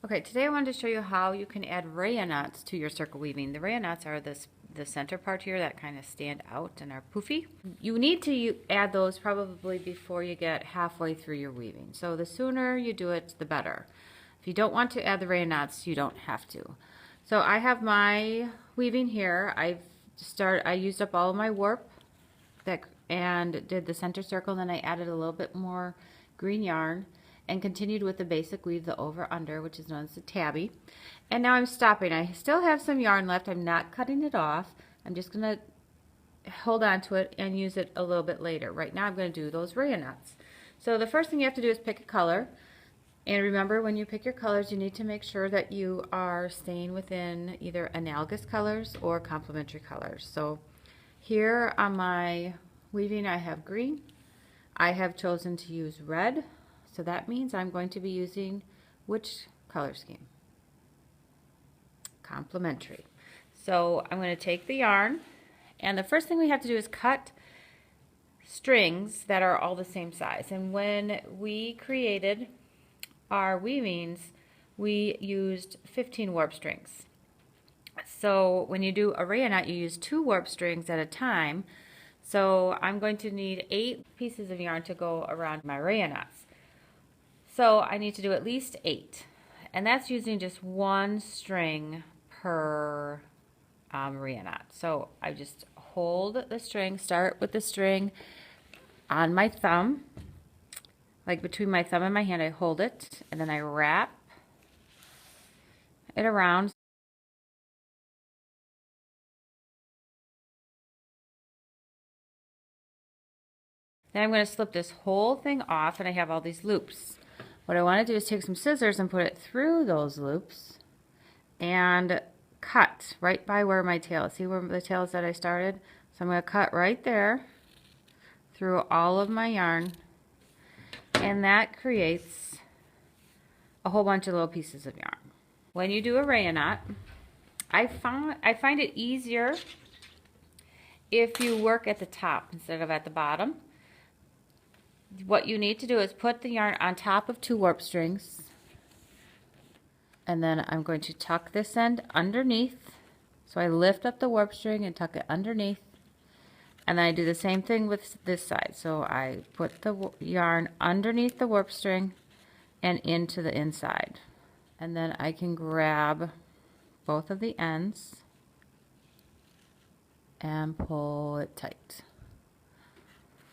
Okay, today I wanted to show you how you can add rayonauts to your circle weaving. The rayonauts are the center part here that kind of stand out and are poofy. You need to add those probably before you get halfway through your weaving. So the sooner you do it, the better. If you don't want to add the rayonauts, you don't have to. So I have my weaving here. I used up all of my warp and did the center circle, and then I added a little bit more green yarn and continued with the basic weave, the over under, which is known as the tabby. And now I'm stopping. I still have some yarn left. I'm not cutting it off. I'm just going to hold on to it and use it a little bit later. Right now I'm going to do those rayonauts. So the first thing you have to do is pick a color. And remember, when you pick your colors, you need to make sure that you are staying within either analogous colors or complementary colors. So here on my weaving I have green. I have chosen to use red. So that means I'm going to be using which color scheme? Complementary. So I'm going to take the yarn, and the first thing we have to do is cut strings that are all the same size. And when we created our weavings, we used 15 warp strings. So when you do a rayonaut, you use 2 warp strings at a time. So I'm going to need 8 pieces of yarn to go around my rayonauts. So I need to do at least 8, and that's using just 1 string per rayonaut. So I just hold the string, start with the string on my thumb, like between my thumb and my hand. I hold it, and then I wrap it around. Then I'm going to slip this whole thing off, and I have all these loops. What I want to do is take some scissors and put it through those loops and cut right by where my tail is. See where the tail is that I started? So I'm going to cut right there through all of my yarn, and that creates a whole bunch of little pieces of yarn. When you do a rayonaut, I find it easier if you work at the top instead of at the bottom. What you need to do is put the yarn on top of 2 warp strings, and then I'm going to tuck this end underneath. So I lift up the warp string and tuck it underneath, and then I do the same thing with this side. So I put the yarn underneath the warp string and into the inside, and then I can grab both of the ends and pull it tight.